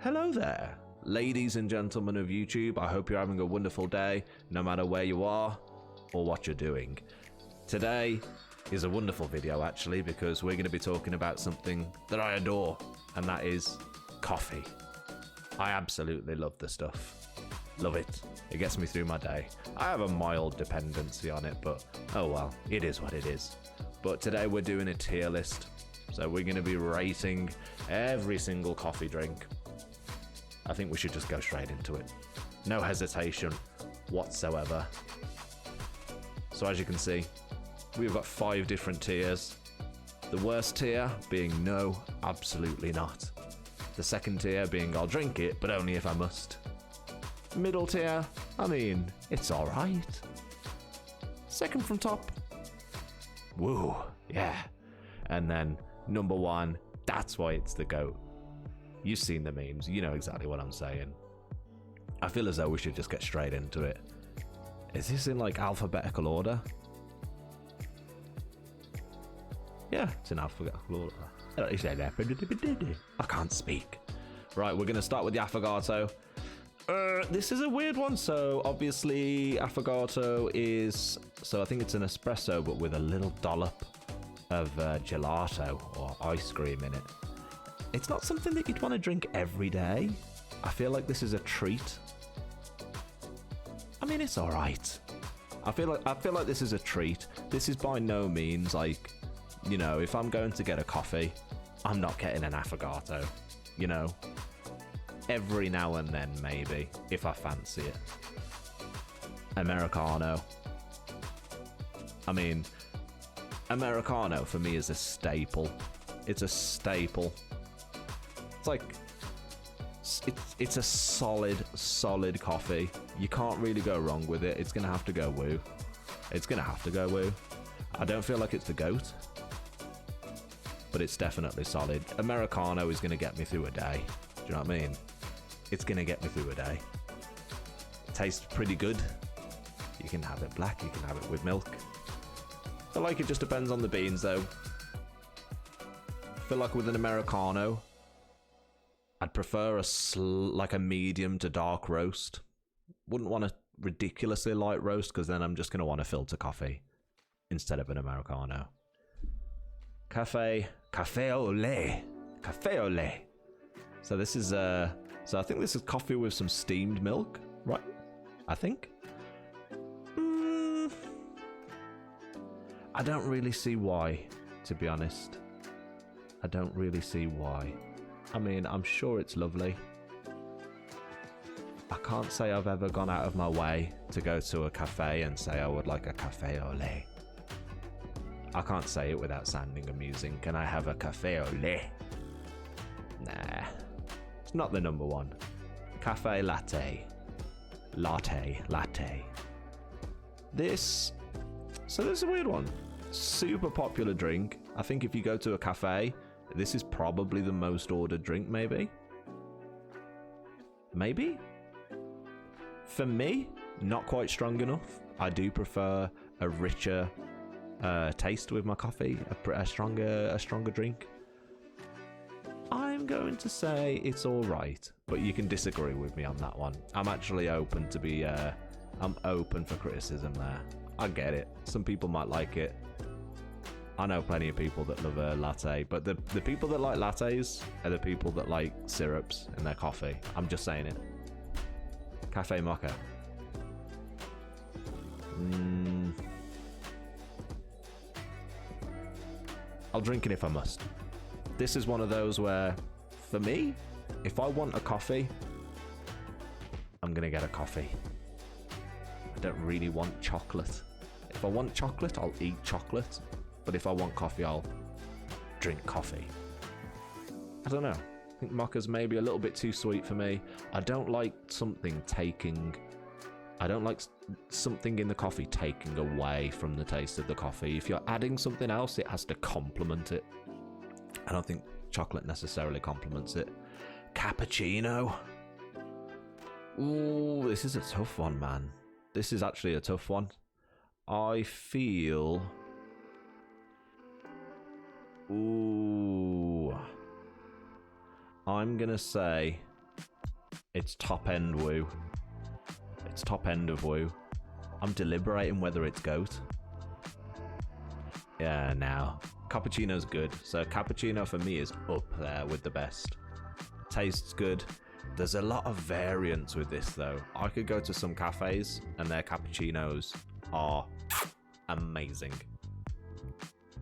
Hello there, ladies and gentlemen of YouTube. I hope you're having a wonderful day, no matter where you are or what you're doing. Today is a wonderful video, actually, because we're going to be talking about something that I adore, and that is coffee. I absolutely love the stuff. Love it. It gets me through my day. I have a mild dependency on it, but oh well, it is what it is. But today we're doing a tier list. So we're going to be rating every single coffee drink. I think we should just go straight into it. No hesitation whatsoever. So as you can see, we've got 5 different tiers. The worst tier being no, absolutely not. The second tier being I'll drink it, but only if I must. Middle tier, I mean, it's alright. Second from top, woo, yeah. And then number 1, that's why it's the GOAT. You've seen the memes, you know exactly what I'm saying. I feel as though we should just get straight into it. Is this in like alphabetical order? Yeah, it's in alphabetical order. I can't speak. Right, we're going to start with the affogato. This is a weird one. So obviously affogato is, so I think it's an espresso, but with a little dollop of gelato or ice cream in it. It's not something that you'd want to drink every day. I feel like this is a treat. I mean, it's all right. I feel like this is a treat. This is by no means like, you know, if I'm going to get a coffee, I'm not getting an affogato. You know, every now and then maybe if I fancy it. Americano. I mean, Americano for me is a staple. It's a staple. It's like, it's a solid coffee. You can't really go wrong with it. It's gonna have to go woo. It's gonna have to go woo. I don't feel like it's the GOAT, but it's definitely solid. Americano is gonna get me through a day. Do you know what I mean? It's gonna get me through a day. It tastes pretty good. You can have it black, you can have it with milk. I feel like it just depends on the beans though. I feel like with an Americano, I'd prefer like a medium to dark roast. Wouldn't want a ridiculously light roast because then I'm just going to want a filter coffee instead of an Americano. Cafe au lait. Cafe au lait. So this is so I think this is coffee with some steamed milk, right? I think. I don't really see why, to be honest. I don't really see why. I mean, I'm sure it's lovely. I can't say I've ever gone out of my way to go to a cafe and say I would like a cafe au lait. I can't say it without sounding amusing. Can I have a cafe au lait? Nah, it's not the number 1. Cafe latte. Latte. This is a weird one. Super popular drink. I think if you go to a cafe, this is probably the most ordered drink, maybe? Maybe? For me, not quite strong enough. I do prefer a richer taste with my coffee, a stronger drink. I'm going to say it's all right, but you can disagree with me on that one. I'm actually open to be, I'm open for criticism there. I get it. Some people might like it. I know plenty of people that love a latte, but the people that like lattes are the people that like syrups in their coffee. I'm just saying it. Cafe mocha. I'll drink it if I must. This is one of those where, for me, if I want a coffee, I'm gonna get a coffee. I don't really want chocolate. If I want chocolate, I'll eat chocolate. But if I want coffee, I'll drink coffee. I don't know. I think mocha's maybe a little bit too sweet for me. I don't like something in the coffee taking away from the taste of the coffee. If you're adding something else, it has to complement it. I don't think chocolate necessarily complements it. Cappuccino. Ooh, this is a tough one, man. This is actually a tough one. I feel... Ooh. I'm gonna say It's top end woo. It's top end of woo. I'm deliberating whether it's goat. Yeah, now. Cappuccino's good. So cappuccino for me is up there with the best. Tastes good. There's a lot of variance with this though. I could go to some cafes and their cappuccinos are amazing.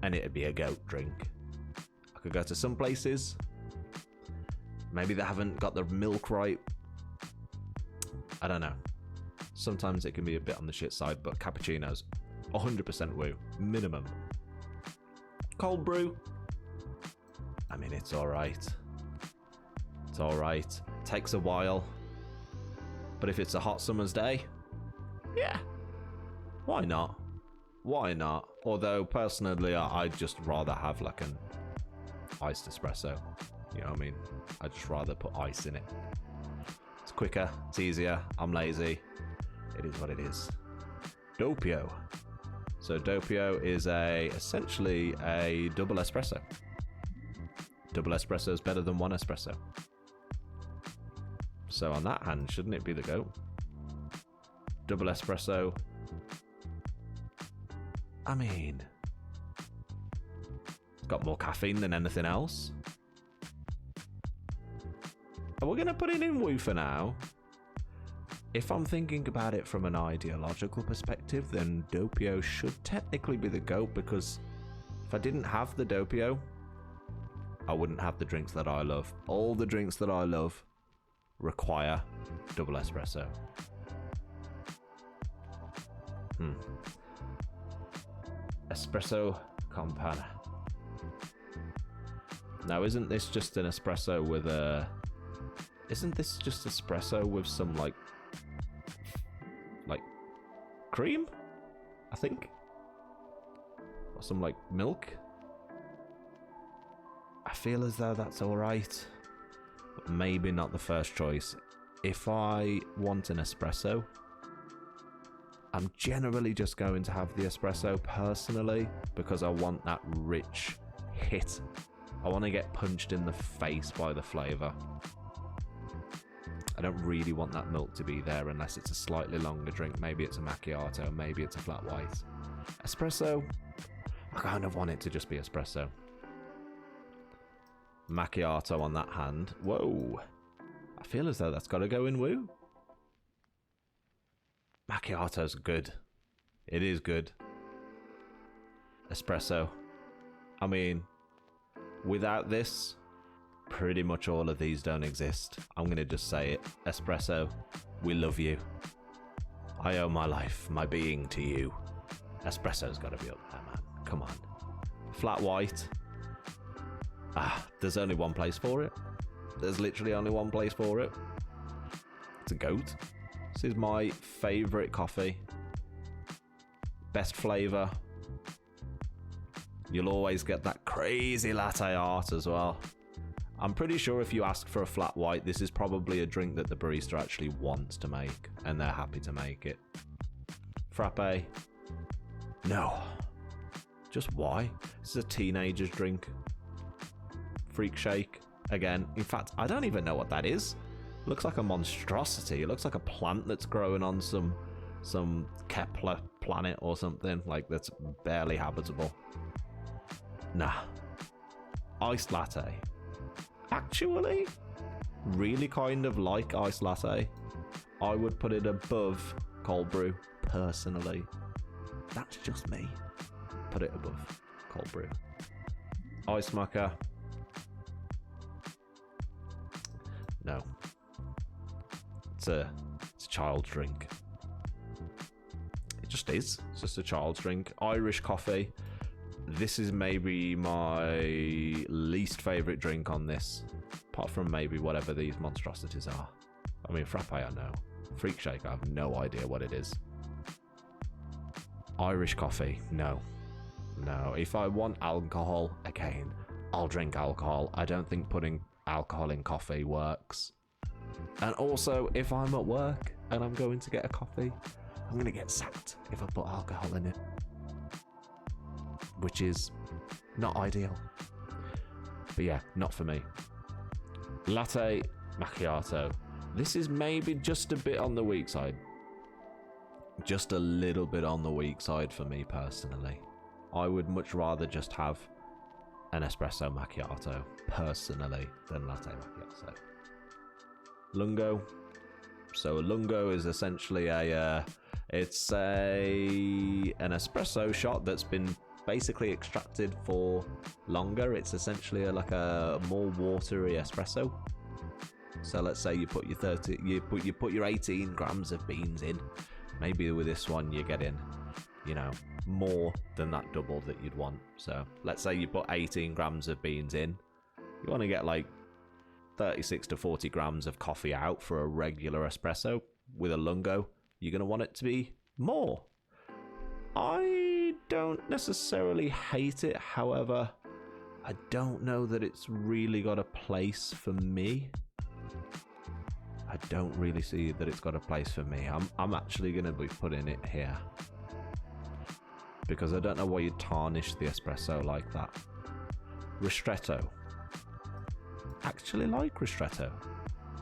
And it'd be a goat drink. I could go to some places. Maybe they haven't got the milk right. I don't know. Sometimes it can be a bit on the shit side, but cappuccinos, 100% woo. Minimum. Cold brew. I mean, it's alright. It's alright. Takes a while. But if it's a hot summer's day, yeah. Why not? Why not? Although, personally, I'd just rather have like an iced espresso. You know what I mean? I'd just rather put ice in it. It's quicker, it's easier, I'm lazy. It is what it is. Doppio. So Doppio is essentially a double espresso. Double espresso is better than one espresso. So on that hand, shouldn't it be the goat? Double espresso. I mean, it's got more caffeine than anything else. Are we going to put it in woo for now? If I'm thinking about it from an ideological perspective, then Doppio should technically be the GOAT, because if I didn't have the Doppio, I wouldn't have the drinks that I love. All the drinks that I love require double espresso. Espresso Campana. Now, isn't this just an espresso with a... Isn't this just espresso with some, like cream? I think? Or some, like, milk? I feel as though that's alright. But maybe not the first choice. If I want an espresso, I'm generally just going to have the espresso personally, because I want that rich hit. I want to get punched in the face by the flavour. I don't really want that milk to be there unless it's a slightly longer drink. Maybe it's a macchiato, maybe it's a flat white. Espresso, I kind of want it to just be espresso. Macchiato on that hand. Whoa. I feel as though that's got to go in woo. Macchiato's good. It is good. Espresso. I mean, without this, pretty much all of these don't exist. I'm going to just say it. Espresso, we love you. I owe my life, my being to you. Espresso's got to be up there, man. Come on. Flat white. There's only one place for it. There's literally only one place for it. It's a GOAT. This is my favourite coffee. Best flavour. You'll always get that crazy latte art as well. I'm pretty sure if you ask for a flat white, this is probably a drink that the barista actually wants to make, and they're happy to make it. Frappe? No. Just why? This is a teenager's drink. Freak shake? Again. In fact, I don't even know what that is. It looks like a monstrosity. It looks like a plant that's growing on some Kepler planet or something, like that's barely habitable. Nah. Iced latte. Actually, really kind of like iced latte. I would put it above cold brew, personally. That's just me. Put it above cold brew. Ice mocha. No. It's a child's drink. It just is. It's just a child's drink. Irish coffee. This is maybe my least favourite drink on this, apart from maybe whatever these monstrosities are. I mean, frappe I know. Freak shake, I have no idea what it is. Irish coffee, no. No, if I want alcohol, again, I'll drink alcohol. I don't think putting alcohol in coffee works. And also, if I'm at work and I'm going to get a coffee, I'm going to get sacked if I put alcohol in it. Which is not ideal. But yeah, not for me. Latte, macchiato. This is maybe just a bit on the weak side. Just a little bit on the weak side for me personally. I would much rather just have an espresso macchiato personally than latte macchiato. Lungo. So a lungo is essentially an espresso shot that's been basically extracted for longer. It's essentially like a more watery espresso. So let's say you put your 18 grams of beans in. Maybe with this one you're getting, you know, more than that double that you'd want. So let's say you put 18 grams of beans in. You want to get like 36 to 40 grams of coffee out for a regular espresso. With a lungo, you're going to want it to be more. I don't necessarily hate it, however, I don't know that it's really got a place for me. I don't really see that it's got a place for me. I'm actually going to be putting it here. Because I don't know why you tarnish the espresso like that. Ristretto. Actually like ristretto.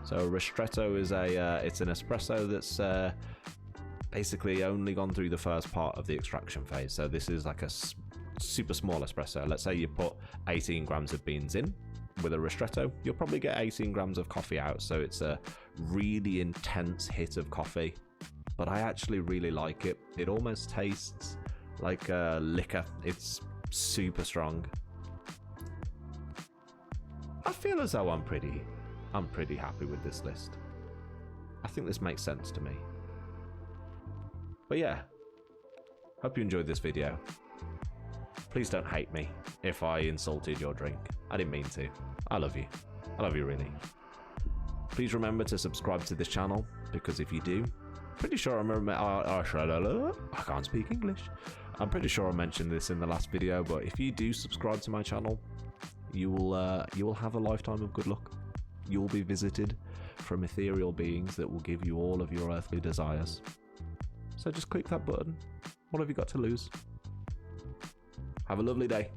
So ristretto is it's an espresso that's basically only gone through the first part of the extraction phase. So this is like a super small espresso. Let's say you put 18 grams of beans in. With a ristretto, you'll probably get 18 grams of coffee out, so it's a really intense hit of coffee. But I actually really like it. It almost tastes like a liquor. It's super strong. I feel as though I'm pretty happy with this list. I think this makes sense to me. But yeah, hope you enjoyed this video. Please don't hate me if I insulted your drink. I didn't mean to. I love you. I love you really. Please remember to subscribe to this channel, because if you do, pretty sure I can't speak English. I'm pretty sure I mentioned this in the last video, but if you do subscribe to my channel, you will have a lifetime of good luck. You will be visited from ethereal beings that will give you all of your earthly desires. So just click that button. What have you got to lose? Have a lovely day.